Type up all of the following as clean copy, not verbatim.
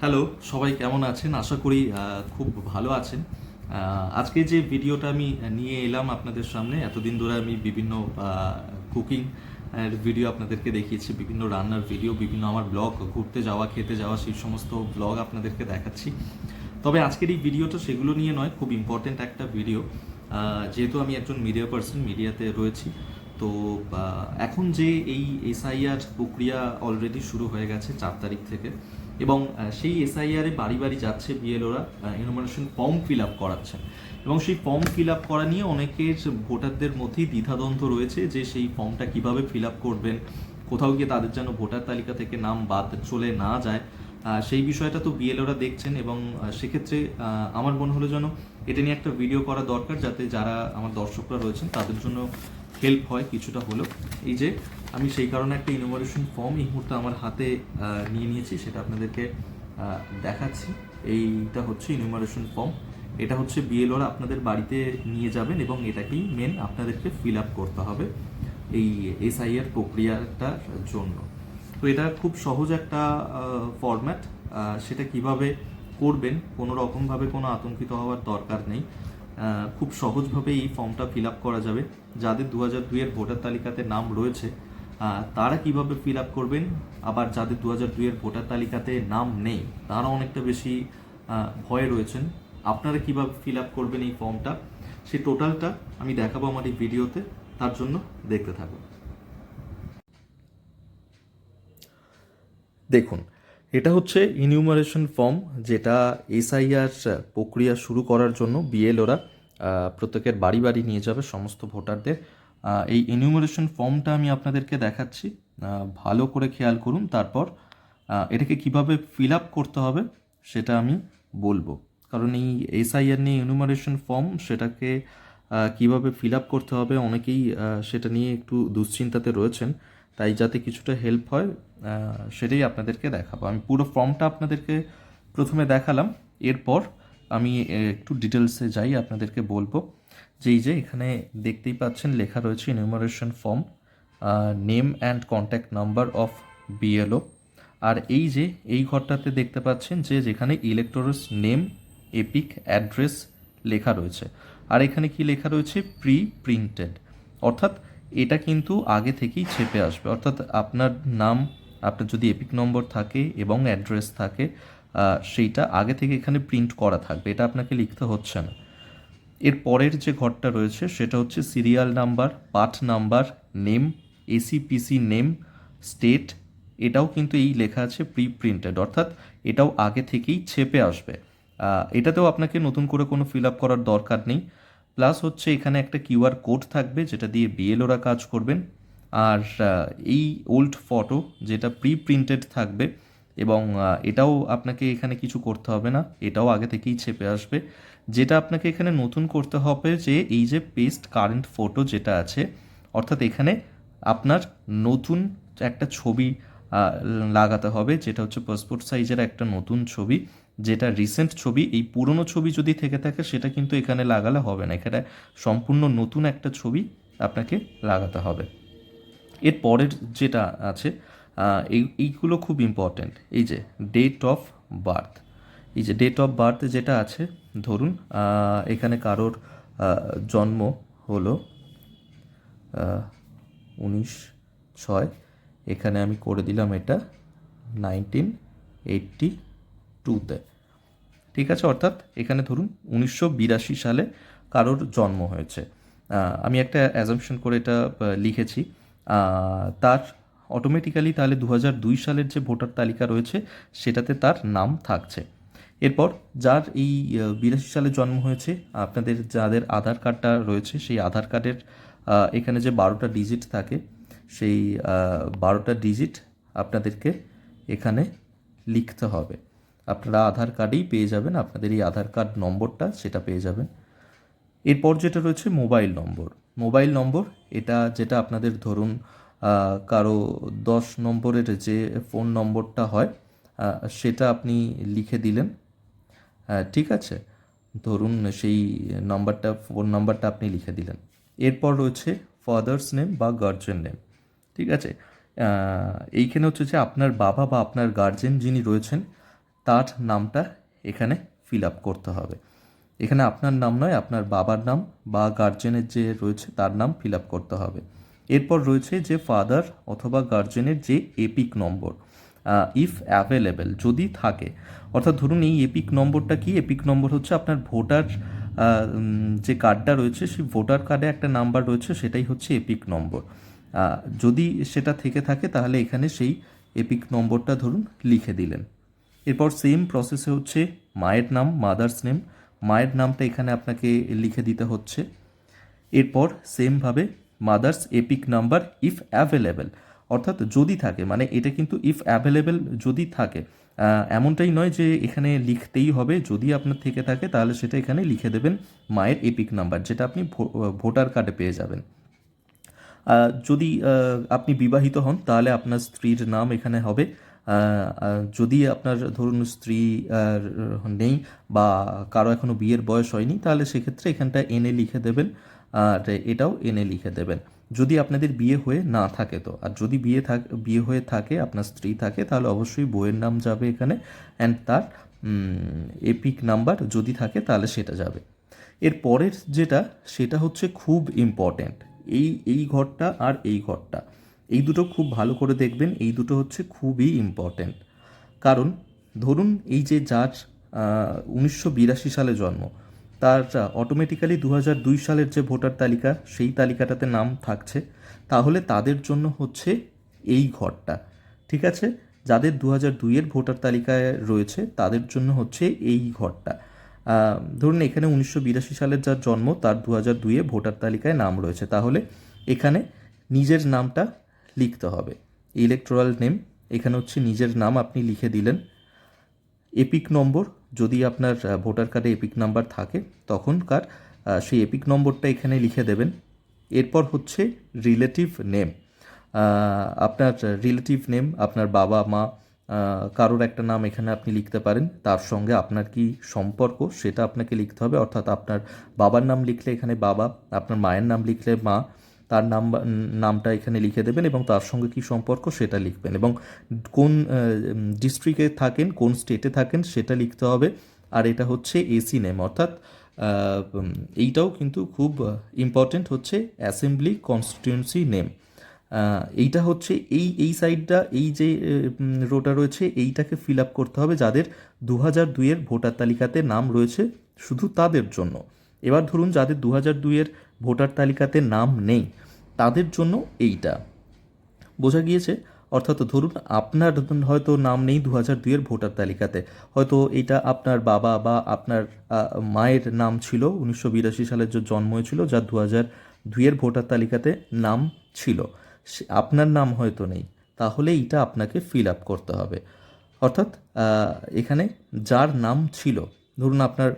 Hello, সবাই কেমন আছেন? আশা করি খুব ভালো আছেন। আজকে যে ভিডিওটা আমি নিয়ে এলাম আপনাদের সামনে, এতদিন ধরে আমি বিভিন্ন কুকিং এর ভিডিও আপনাদেরকে দেখিয়েছি, বিভিন্ন রান্নার ভিডিও, বিভিন্ন আমার ব্লগ, ঘুরতে যাওয়া, খেতে যাওয়া, সেই সমস্ত ব্লগ আপনাদেরকে দেখাচ্ছি। তবে আজকের এই ভিডিওটা সেগুলো নিয়ে নয়, খুব ইম্পর্টেন্ট একটা ভিডিও। যেহেতু আমি একজন মিডিয়া পার্সন, মিডিয়াতে রয়েছি, তো এখন যে এই এসআইআর প্রক্রিয়া অলরেডি শুরু হয়ে গেছে 4 তারিখ থেকে, এবং সেই এসআইআরে বাড়ি বাড়ি যাচ্ছে বিএলওরা, ইনফরমেশন ফর্ম ফিল আপ করাচ্ছেন, এবং সেই ফর্ম ফিল আপ করা নিয়ে অনেকের ভোটারদের মধ্যেই দ্বিধাদ্বন্দ্ব রয়েছে যে সেই ফর্মটা কিভাবে ফিল আপ করবেন, কোথাও গিয়ে তাদের যেন ভোটার তালিকা থেকে নাম বাদ চলে না যায়। সেই বিষয়টা তো বিএলওরা দেখছেন, এবং সেক্ষেত্রে আমার মনে হলো যেন এটা নিয়ে একটা ভিডিও করা দরকার, যাতে যারা আমার দর্শকরা রয়েছেন তাদের জন্য হেল্প হয় কিছুটা হলেও। এই যে আমি সেই কারণে একটা ইনোভেশন ফর্ম এই মুহূর্তে আমার হাতে নিয়ে নিয়েছি, সেটা আপনাদেরকে দেখাচ্ছি। এইটা হচ্ছে ইনোভেশন ফর্ম, এটা হচ্ছে বিএলওরা আপনাদের বাড়িতে নিয়ে যাবেন, এবং এটাকেই মেন আপনাদেরকে ফিল আপ করতে হবে এই এসআইআর প্রক্রিয়াটার জন্য। তো এটা খুব সহজ একটা ফরম্যাট। সেটা কিভাবে করবেন, কোনো রকমভাবে কোনো আতঙ্কিত হওয়ার দরকার নেই। খুব সহজভাবে এই ফর্মটা ফিল আপ করা যাবে। যাদের 2002-এর ভোটার তালিকাতে নাম রয়েছে তারা কিভাবে ফিল আপ করবেন, আবার যাদের 2002-এর ভোটার তালিকাতে নাম নেই তারা অনেকটা বেশি ভয়ে রয়েছেন, আপনারা কিভাবে ফিল আপ করবেন এই ফর্মটা, সেই টোটালটা আমি দেখাবো আমার এই ভিডিওতে। তার জন্য দেখতে থাকুন। দেখুন, এটা হচ্ছে ইনিউমারেশন ফর্ম, যেটা এসআইআর প্রক্রিয়া শুরু করার জন্য বিএলওরা প্রত্যেকের বাড়ি বাড়ি নিয়ে যাবে সমস্ত ভোটারদের। এই ইনিউমারেশন ফর্মটা আমি আপনাদেরকে দেখাচ্ছি, ভালো করে খেয়াল করুন। তারপর এটাকে কিভাবে ফিল আপ করতে হবে সেটা আমি বলবো, কারণ এই এসআইআর নিয়ে ইনিউমারেশন ফর্ম, সেটাকে কিভাবে ফিল আপ করতে হবে অনেকেই সেটা নিয়ে একটু দুশ্চিন্তাতে রয়েছেন। তাই যাতে কিছুটা হেল্প হয় সেটাই আপনাদেরকে দেখাবো। আমি পুরো ফর্মটা আপনাদেরকে প্রথমে দেখালাম, এরপর আমি একটু ডিটেলসে যাই, আপনাদেরকে বলবো যে এই যে এখানে দেখতেই পাচ্ছেন লেখা রয়েছে enumeration form, name and contact number of BLO. আর এই যে এই ঘরটাতে দেখতে পাচ্ছেন যে যেখানে ইলেক্টরস নেম, এপিক, অ্যাড্রেস লেখা রয়েছে, আর এখানে কি লেখা রয়েছে প্রি প্রিন্টেড, অর্থাৎ এটা কিন্তু আগে থেকেই ছেপে আসবে। অর্থাৎ আপনার নাম, আপনার যদি এপিক নম্বর থাকে এবং অ্যাড্রেস থাকে, সেইটা আগে থেকে এখানে প্রিন্ট করা থাকবে, এটা আপনাকে লিখতে হচ্ছে না। এর পরের যে ঘরটা রয়েছে সেটা হচ্ছে serial number, part number, name, AC PC name, state, এটাও কিন্তু এই লেখা আছে প্রি প্রিন্টেড, অর্থাৎ এটাও আগে থেকেই ছেপে আসবে। এটাতেও আপনাকে নতুন করে কোনো ফিল আপ করার দরকার নেই। প্লাস হচ্ছে এখানে একটা কিউআর কোড থাকবে যেটা দিয়ে বিএলওরা কাজ করবেন। আর এই ওল্ড ফটো যেটা প্রি প্রিন্টেড থাকবে, এবং এটাও আপনাকে এখানে কিছু করতে হবে না, এটাও আগে থেকেই ছেপে আসবে। যেটা আপনাকে এখানে নতুন করতে হবে যে এই যে পেস্ট কারেন্ট ফটো যেটা আছে, অর্থাৎ এখানে আপনার নতুন একটা ছবি লাগাতে হবে, যেটা হচ্ছে পাসপোর্ট সাইজের একটা নতুন ছবি, যেটা রিসেন্ট ছবি। এই পুরনো ছবি যদি থেকে থাকে সেটা কিন্তু এখানে লাগালে হবে না, এখানে সম্পূর্ণ নতুন একটা ছবি আপনাকে লাগাতে হবে। এর পরের যেটা আছে এইগুলো খুব ইম্পর্ট্যান্ট। এই যে ডেট অফ বার্থ, এই যে ডেট অফ বার্থ যেটা আছে, ধরুন এখানে কারোর জন্ম হলো 19/6, এখানে আমি করে দিলাম এটা 1982-তে, ঠিক আছে। অর্থাৎ এখানে ধরুন 1982 সালে কারোর জন্ম হয়েছে, আমি একটা অ্যাজাম্পশন করে এটা লিখেছি। তার অটোমেটিক্যালি তাহলে 2002 সালের যে ভোটার তালিকা রয়েছে সেটাতে তার নাম থাকছে। এরপর যার এই 82 সালে জন্ম হয়েছে, আপনাদের যাদের আধার কার্ডটা রয়েছে সেই আধার কার্ডের এখানে যে 12টা ডিজিট থাকে, সেই 12টা ডিজিট আপনাদেরকে এখানে লিখতে হবে। আপনারা আধার কার্ডেই পেয়ে যাবেন, আপনাদের এই আধার কার্ড নম্বরটা সেটা পেয়ে যাবেন। এরপর যেটা রয়েছে মোবাইল নম্বর, মোবাইল নম্বর এটা যেটা আপনাদের ধরুন কারো 10 নম্বরের যে ফোন নম্বরটা হয় সেটা আপনি লিখে দিলেন, ঠিক আছে। ধরুন সেই নাম্বারটা, ফোন নাম্বারটা আপনি লিখে দিলেন। এরপর রয়েছে ফাদার্স নেম বা গার্জেন নেম, ঠিক আছে। এইখানে হচ্ছে যে আপনার বাবা বা আপনার গার্জেন যিনি রয়েছেন তার নামটা এখানে ফিল আপ করতে হবে। এখানে আপনার নাম নয়, আপনার বাবার নাম বা গার্জেনের যে রয়েছে তার নাম ফিল আপ করতে হবে। এরপর রয়েছে যে ফাদার অথবা গার্জেনের যে এপিক নম্বর, ইফ অ্যাভেলেবেল, যদি থাকে। অর্থাৎ ধরুন এই এপিক নম্বরটা কি? এপিক নম্বর হচ্ছে আপনার ভোটার যে কার্ডটা রয়েছে সেই ভোটার কার্ডে একটা নাম্বার রয়েছে, সেটাই হচ্ছে এপিক নম্বর। যদি সেটা থেকে থাকে তাহলে এখানে সেই এপিক নম্বরটা ধরুন লিখে দিলেন। এরপর সেম প্রসেসে হচ্ছে মায়ের নাম, মাদার্স নেম, মায়ের নামটা এখানে আপনাকে লিখে দিতে হচ্ছে। এরপর সেমভাবে mother's epic number if available, অর্থাৎ যদি থাকে, মানে এটা কিন্তু ইফ অ্যাভেলেবেল যদি থাকে, এমনটাই নয় যে এখানে লিখতেই হবে। যদি আপনার থেকে থাকে তাহলে সেটা এখানে লিখে দেবেন মায়ের এপিক নাম্বার, যেটা আপনি ভোটার কার্ডে পেয়ে যাবেন। যদি আপনি বিবাহিত হন তাহলে আপনার স্ত্রীর নাম এখানে হবে। যদি আপনার ধরুন স্ত্রী নেই বা কারো এখনও বিয়ের বয়স হয়নি তাহলে সেক্ষেত্রে এখানটা এনে লিখে দেবেন, আর এটাও এনে লিখে দেবেন। যদি আপনাদের বিয়ে হয়ে না থাকে তো, আর যদি বিয়ে হয়ে থাকে, আপনার স্ত্রী থাকে, তাহলে অবশ্যই বউয়ের নাম যাবে এখানে, অ্যান্ড তার এপিক নাম্বার যদি থাকে তাহলে সেটা যাবে। এর পরের যেটা, সেটা হচ্ছে খুব ইম্পর্ট্যান্ট। এই ঘরটা আর এই ঘরটা, এই দুটো খুব ভালো করে দেখবেন। এই দুটো হচ্ছে খুবই ইম্পর্ট্যান্ট। কারণ ধরুন এই যে যার 1982 সালে জন্ম, তার অটোমেটিক্যালি 2002 সালের যে ভোটার তালিকা সেই তালিকাটাতে নাম থাকছে, তাহলে তাদের জন্য হচ্ছে এই ঘরটা। ঠিক আছে? যাদের 2002-এর ভোটার তালিকায় রয়েছে তাদের জন্য হচ্ছে এই ঘরটা। ধরুন এখানে 1982 সালের যার জন্ম তার 2002-এ ভোটার তালিকায় নাম রয়েছে, তাহলে এখানে নিজের নামটা লিখতে হবে। ইলেকটোরাল নেম, এখানে হচ্ছে নিজের নাম আপনি লিখে দিলেন। এপিক নম্বর, যদি আপনার ভোটার কার্ডে এপিক নাম্বার থাকে তখনকার সেই এপিক নম্বরটা এখানে লিখে দেবেন। এরপর হচ্ছে রিলেটিভ নেম, আপনার রিলেটিভ নেম, আপনার বাবা মা কারোর একটা নাম এখানে আপনি লিখতে পারেন, তার সঙ্গে আপনার কি সম্পর্ক সেটা আপনাকে লিখতে হবে। অর্থাৎ আপনার বাবার নাম লিখলে এখানে বাবা, আপনার মায়ের নাম লিখলে মা, তার নামটা এখানে লিখে দেবেন এবং তার সঙ্গে কি সম্পর্ক সেটা লিখবেন, এবং কোন ডিস্ট্রিক্টে থাকেন, কোন স্টেটে থাকেন সেটা লিখতে হবে। আর এটা হচ্ছে এসি নেম, অর্থাৎ এইটাও কিন্তু খুব ইম্পর্টেন্ট, হচ্ছে অ্যাসেম্বলি কনস্টিটিউয়েন্সি নেম। এইটা হচ্ছে এই সাইডটা, এই যে রোটা রয়েছে এইটাকে ফিল আপ করতে হবে যাদের 2002-এর ভোটার তালিকাতে নাম রয়েছে, শুধু তাদের জন্য। এবার ধরুন যাদের 2002-এর ভোটার তালিকাতে নাম নেই তাদের জন্য এইটা। বোঝা গিয়েছে? অর্থাৎ ধরুন আপনার হয়তো নাম নেই 2002-এর ভোটার তালিকাতে, হয়তো এটা আপনার বাবা বা আপনার মায়ের নাম ছিল 1982 সালের যে জন্ম হয়েছিল, যার 2002-এর ভোটার তালিকাতে নাম ছিল, আপনার নাম হয়তো নেই, তাহলে এইটা আপনাকে ফিল আপ করতে হবে। অর্থাৎ এখানে যার নাম ছিল, ধরুন আপনার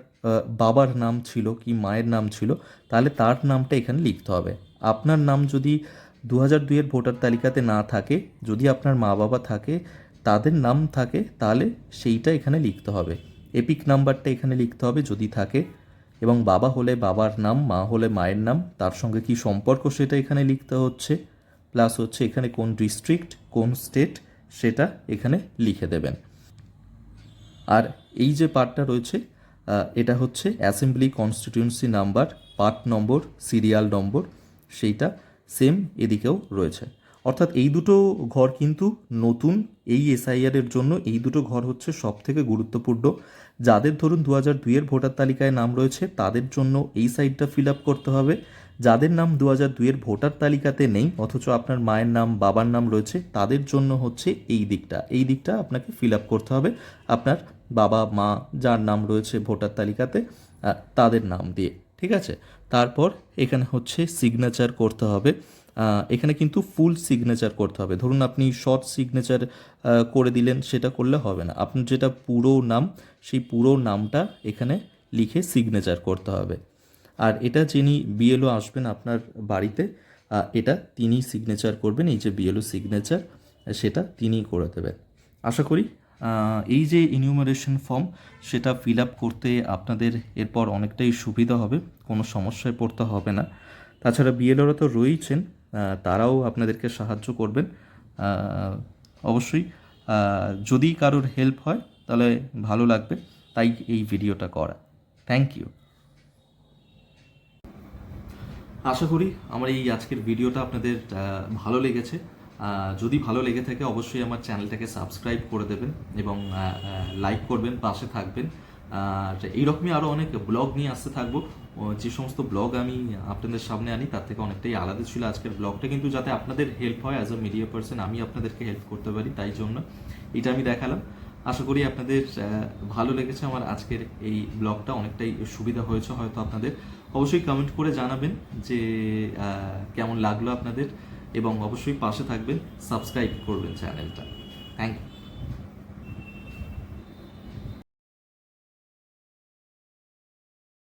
বাবার নাম ছিল কি মায়ের নাম ছিল, তাহলে তার নামটা এখানে লিখতে হবে। আপনার নাম যদি 2002-এর ভোটার তালিকাতে না থাকে, যদি আপনার মা বাবা থাকে, তাদের নাম থাকে, তাহলে সেইটা এখানে লিখতে হবে। এপিক নাম্বারটা এখানে লিখতে হবে যদি থাকে, এবং বাবা হলে বাবার নাম, মা হলে মায়ের নাম, তার সঙ্গে কি সম্পর্ক সেটা এখানে লিখতে হচ্ছে, প্লাস হচ্ছে এখানে কোন ডিস্ট্রিক্ট, কোন স্টেট সেটা এখানে লিখে দেবেন। আর এই যে পার্টটা রয়েছে এটা হচ্ছে assembly constituency number, part number, serial number, সেইটা সেম এদিকেও রয়েছে। অর্থাৎ এই দুটো ঘর কিন্তু নতুন, এই এসআইআরের জন্য এই দুটো ঘর হচ্ছে সব থেকে গুরুত্বপূর্ণ। যাদের ধরুন 2002-এর ভোটার তালিকায় নাম রয়েছে তাদের জন্য এই সাইডটা ফিল আপ করতে হবে। যাদের নাম 2002-এর ভোটার তালিকাতে নেই অথচ আপনার মায়ের নাম বাবার নাম রয়েছে, তাদের জন্য হচ্ছে এই দিকটা আপনাকে ফিল আপ করতে হবে আপনার বাবা মা যার নাম রয়েছে ভোটার তালিকাতে তাদের নাম দিয়ে। ঠিক আছে? তারপর এখানে হচ্ছে সিগনেচার করতে হবে। এখানে কিন্তু ফুল সিগনেচার করতে হবে। ধরুন আপনি শর্ট সিগনেচার করে দিলেন, সেটা করলে হবে না। আপনার যেটা পুরো নাম সেই পুরো নামটা এখানে লিখে সিগনেচার করতে হবে। আর এটা যিনি বিএলও আসবেন আপনার বাড়িতে, এটা তিনি সিগনেচার করবেন, এই যে বিএলও সিগনেচার সেটা তিনিই করে দেবেন। আশা করি এই যে ইনিউমারেশন ফর্ম সেটা ফিল আপ করতে আপনাদের এরপর অনেকটাই সুবিধা হবে, কোনো সমস্যায় পড়তে হবে না। তাছাড়া বিএলওরা তো রয়েছেন, তারাও আপনাদেরকে সাহায্য করবেন অবশ্যই। যদি কারোর হেল্প হয় তাহলে ভালো লাগবে, তাই এই ভিডিওটা করা। Thank you. আশা করি আমার এই আজকের ভিডিওটা আপনাদের ভালো লেগেছে। যদি ভালো লেগে থাকে অবশ্যই আমার চ্যানেলটাকে সাবস্ক্রাইব করে দেবেন এবং লাইক করবেন, পাশে থাকবেন। আর এইরকমই আরও অনেক ব্লগ নিয়ে আসতে থাকবো। যে সমস্ত ব্লগ আমি আপনাদের সামনে আনি তার থেকে অনেকটাই আলাদা ছিল আজকের ব্লগটা, কিন্তু যাতে আপনাদের হেল্প হয় অ্যাজ আ মিডিয়া পার্সন, আমি আপনাদেরকে হেল্প করতে পারি, তাই জন্য এটা আমি দেখালাম। আশা করি আপনাদের ভালো লেগেছে আমার আজকের এই ব্লগটা, অনেকটাই সুবিধা হয়েছে হয়তো আপনাদের। অবশ্যই কমেন্ট করে জানাবেন যে কেমন লাগলো আপনাদের, এবং অবশ্যই পাশে থাকবেন, সাবস্ক্রাইব করবেন চ্যানেলটা। Thank you.